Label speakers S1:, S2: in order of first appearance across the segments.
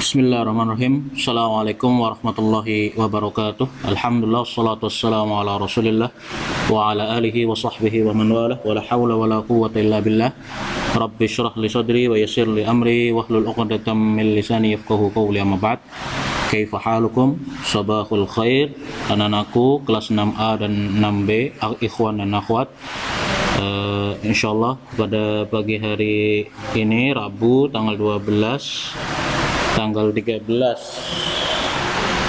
S1: Bismillahirrahmanirrahim. Assalamualaikum warahmatullahi wabarakatuh. Alhamdulillah, wassalatu wassalamu ala rasulillah wa ala alihi wa sahbihi wa man walah, wa la hawla wa la quwwata illa billah. Rabbi syrah li sadri wa yassir li amri wahlul 'uqdatam min lisani yafqahu qawli. Amma ba'd. Kaifa halukum? Sabahul khair. Anak-anakku kelas 6A dan 6B, ikhwan dan akhwat. Insyaallah pada pagi hari ini Rabu tanggal 13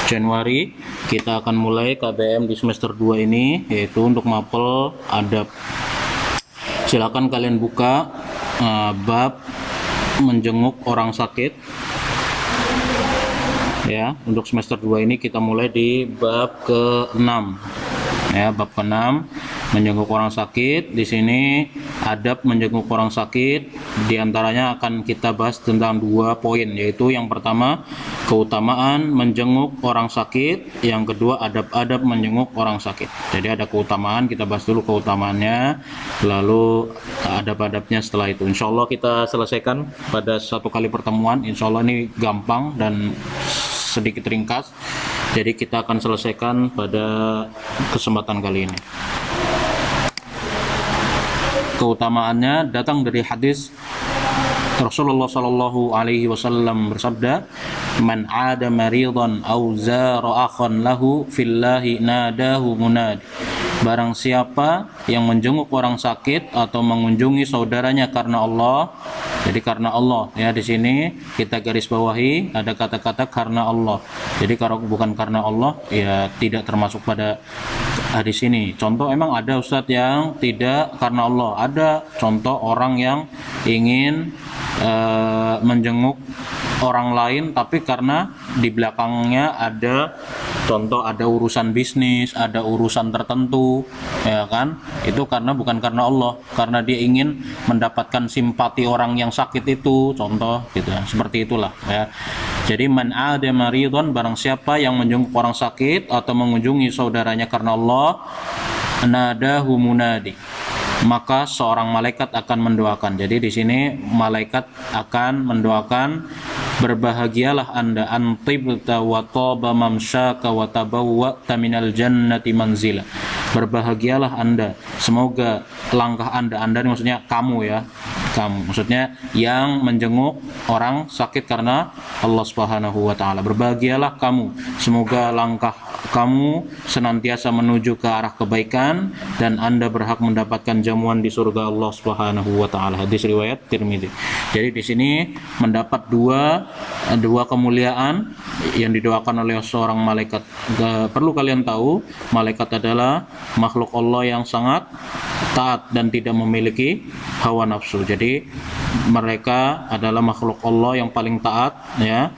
S1: Januari kita akan mulai KBM di semester 2 ini, yaitu untuk mapel adab. Silakan kalian buka bab menjenguk orang sakit. Ya, untuk semester 2 ini kita mulai di bab ke-6. Ya, bab ke-6 menjenguk orang sakit. Di sini adab menjenguk orang sakit, diantaranya akan kita bahas tentang 2 poin, yaitu yang pertama keutamaan menjenguk orang sakit, yang kedua adab-adab menjenguk orang sakit. Jadi ada keutamaan, kita bahas dulu keutamaannya, lalu adab-adabnya setelah itu. Insya Allah kita selesaikan pada satu kali pertemuan. Insya Allah ini gampang dan sedikit ringkas, jadi kita akan selesaikan pada kesempatan kali ini. Keutamaannya datang dari hadis Rasulullah Shallallahu Alaihi Wasallam bersabda, "Man ada maridan au zara akhan lahu fillahi nadahu munad." Barang siapa yang menjenguk orang sakit atau mengunjungi saudaranya karena Allah. Jadi karena Allah, ya, di sini kita garis bawahi ada kata-kata karena Allah. Jadi kalau bukan karena Allah, ya tidak termasuk pada hadis ini. Contoh, emang ada ustadz yang tidak karena Allah. Ada contoh orang yang ingin menjenguk orang lain tapi karena di belakangnya ada contoh, ada urusan bisnis, ada urusan tertentu, ya kan? Itu bukan karena Allah, karena dia ingin mendapatkan simpati orang yang sakit itu, contoh gitu. Seperti itulah, ya. Jadi man ada maridon, barang siapa yang menjenguk orang sakit atau mengunjungi saudaranya karena Allah, nadahu munadi, maka seorang malaikat akan mendoakan. Jadi di sini malaikat akan mendoakan, berbahagialah Anda, antibta wa taba mamsyaka wa tabawwa'ta minal jannati manzila. Berbahagialah Anda, semoga langkah Anda ini maksudnya kamu, ya. Kamu maksudnya yang menjenguk orang sakit karena Allah Subhanahu wa taala. Berbahagialah kamu, semoga langkah kamu senantiasa menuju ke arah kebaikan dan Anda berhak mendapatkan jamuan di surga Allah Subhanahu wa taala. Hadis riwayat Tirmidzi. Jadi di sini mendapat dua kemuliaan yang didoakan oleh seorang malaikat. Perlu kalian tahu, malaikat adalah makhluk Allah yang sangat taat dan tidak memiliki hawa nafsu. Jadi mereka adalah makhluk Allah yang paling taat, ya,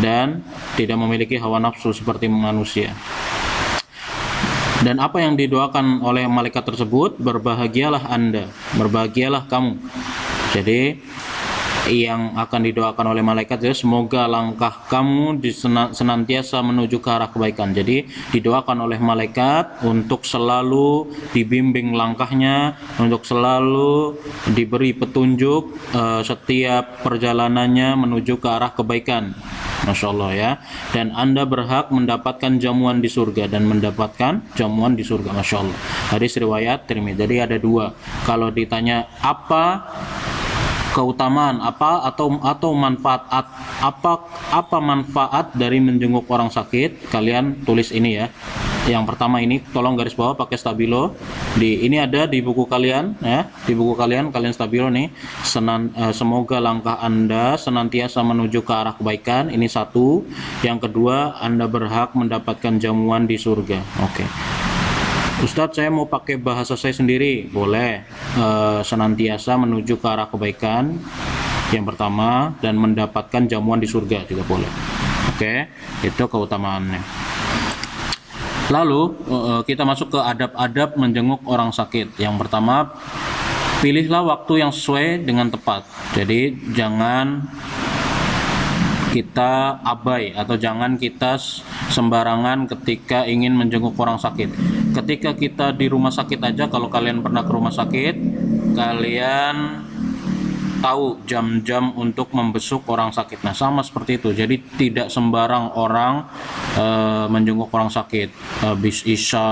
S1: dan tidak memiliki hawa nafsu seperti manusia. Dan apa yang didoakan oleh malaikat tersebut, berbahagialah Anda, berbahagialah kamu. Jadi yang akan didoakan oleh malaikat ya, semoga langkah kamu senantiasa menuju ke arah kebaikan. Jadi didoakan oleh malaikat untuk selalu dibimbing langkahnya, untuk selalu diberi petunjuk setiap perjalanannya menuju ke arah kebaikan. Masya Allah, ya. Dan Anda berhak mendapatkan jamuan di surga, dan mendapatkan jamuan di surga. Masya Allah. Hadis riwayat Tirmidzi. Jadi ada 2. Kalau ditanya apa keutamaan atau manfaat apa manfaat dari menjenguk orang sakit, kalian tulis ini, ya. Yang pertama ini tolong garis bawah pakai stabilo. Ini ada di buku kalian, ya. Di buku kalian stabilo nih. Semoga langkah Anda senantiasa menuju ke arah kebaikan. Ini 1. Yang kedua, Anda berhak mendapatkan jamuan di surga. Oke. Ustadz, saya mau pakai bahasa saya sendiri. Boleh. Senantiasa menuju ke arah kebaikan yang pertama, dan mendapatkan jamuan di surga juga boleh. Oke, itu keutamaannya. Lalu kita masuk ke adab-adab menjenguk orang sakit. Yang pertama, pilihlah waktu yang sesuai dengan tepat. Jadi jangan kita abai atau jangan kita sembarangan ketika ingin menjenguk orang sakit. Ketika kita di rumah sakit aja, kalau kalian pernah ke rumah sakit, kalian tahu jam-jam untuk membesuk orang sakit. Nah, sama seperti itu. Jadi tidak sembarang orang menjenguk orang sakit. Habis Isya,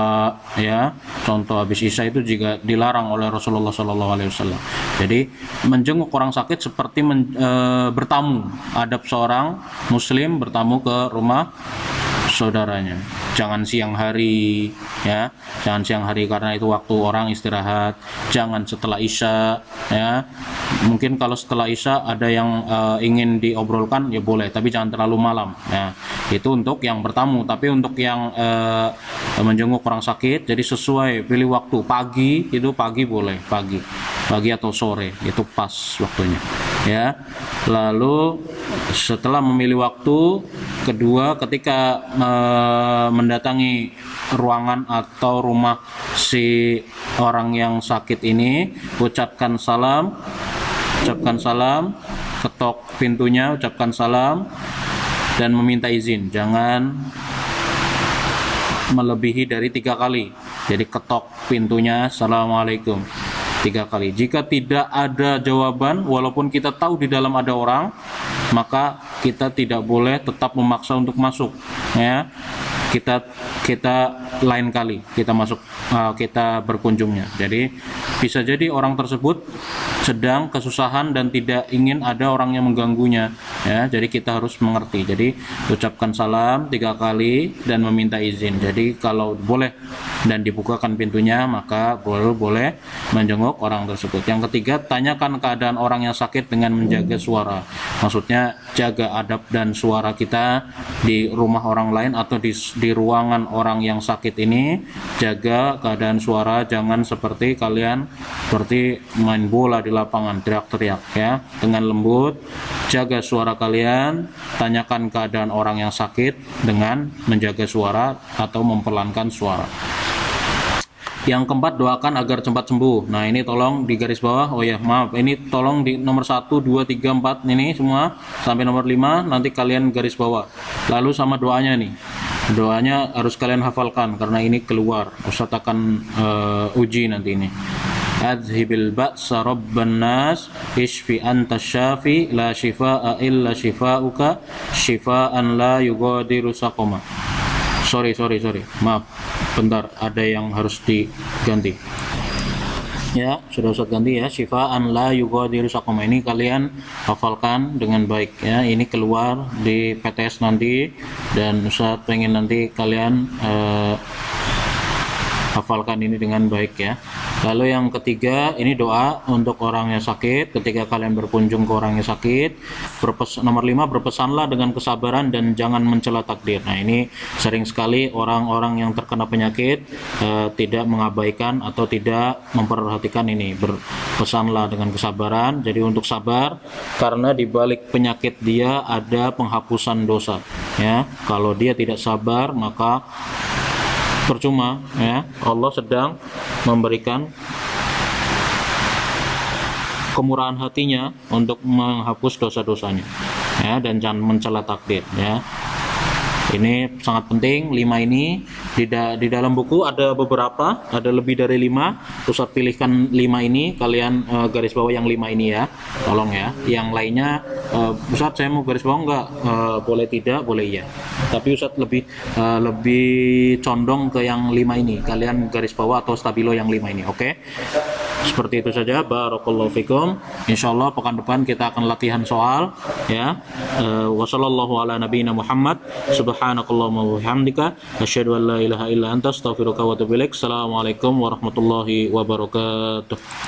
S1: ya. Contoh habis Isya itu juga dilarang oleh Rasulullah SAW. Jadi menjenguk orang sakit seperti bertamu. Adab seorang Muslim bertamu ke rumah saudaranya. Jangan siang hari, ya. Jangan siang hari karena itu waktu orang istirahat. Jangan setelah Isya, ya. Mungkin kalau setelah Isya ada yang ingin diobrolkan, ya boleh, tapi jangan terlalu malam. Ya. Itu untuk yang bertamu. Tapi untuk yang menjenguk orang sakit, jadi sesuai pilih waktu. Pagi itu pagi boleh, pagi atau sore itu pas waktunya, ya. Lalu setelah memilih waktu, kedua ketika mendatangi ruangan atau rumah si orang yang sakit ini, ucapkan salam, ketok pintunya, ucapkan salam, dan meminta izin. Jangan melebihi dari 3 kali. Jadi ketok pintunya, assalamualaikum, 3 kali. Jika tidak ada jawaban, walaupun kita tahu di dalam ada orang, maka kita tidak boleh tetap memaksa untuk masuk, ya. Kita lain kali kita masuk, kita berkunjungnya. Jadi bisa jadi orang tersebut sedang kesusahan dan tidak ingin ada orang yang mengganggunya, ya. Jadi kita harus mengerti. Jadi ucapkan salam 3 kali dan meminta izin. Jadi kalau boleh dan dibukakan pintunya, maka boleh menjenguk orang tersebut. Yang ketiga, tanyakan keadaan orang yang sakit dengan menjaga suara. Maksudnya jaga adab dan suara kita di rumah orang lain atau di ruangan orang yang sakit ini. Jaga keadaan suara, jangan seperti kalian seperti main bola di lapangan, teriak-teriak, ya. Dengan lembut, jaga suara kalian, tanyakan keadaan orang yang sakit dengan menjaga suara atau memperlankan suara. Yang keempat, doakan agar cepat sembuh. Nah, ini tolong di garis bawah. Oh ya, maaf, ini tolong di nomor 1, 2, 3, 4 ini semua sampai nomor 5 nanti kalian garis bawah. Lalu sama doanya nih. Doanya harus kalian hafalkan karena ini keluar. Ustaz akan uji nanti ini. Adhibil ba'sa rabban nas ishfi anta syafi la shifaa'a illa shifauka shifaan la yughadiru saqama. Sorry, maaf, bentar, ada yang harus diganti. Ya, sudah Ustaz ganti ya. Shifaan la yughadiru saqama, ini kalian hafalkan dengan baik, ya. Ini keluar di PTS nanti dan Ustaz pengen nanti kalian hafalkan ini dengan baik, ya. Lalu yang ketiga, ini doa untuk orang yang sakit. Ketika kalian berkunjung ke orang yang sakit, nomor 5, berpesanlah dengan kesabaran dan jangan mencela takdir. Nah, ini sering sekali orang-orang yang terkena penyakit tidak mengabaikan atau tidak memperhatikan ini. Berpesanlah dengan kesabaran. Jadi untuk sabar, karena di balik penyakit dia ada penghapusan dosa, ya. Kalau dia tidak sabar, maka percuma, ya. Allah sedang memberikan kemurahan hatinya untuk menghapus dosa-dosanya, ya, dan jangan mencela takdir, ya. Ini sangat penting. 5 ini di dalam buku ada beberapa, ada lebih dari 5. Ustaz pilihkan 5 ini, kalian garis bawah yang 5 ini, ya. Tolong, ya. Yang lainnya Ustaz saya mau garis bawah enggak? Boleh tidak, boleh iya. Tapi Ustaz lebih condong ke yang 5 ini. Kalian garis bawah atau stabilo yang 5 ini, oke? Seperti itu saja. Barakallahu fikum. Insyaallah pekan depan kita akan latihan soal, ya. Wassallallahu ala nabiyina Muhammad. Subhanakallahumma wa bihamdika asyhadu an la ilaha illa anta astaghfiruka wa atubu ilaik. Assalamualaikum warahmatullahi wabarakatuh.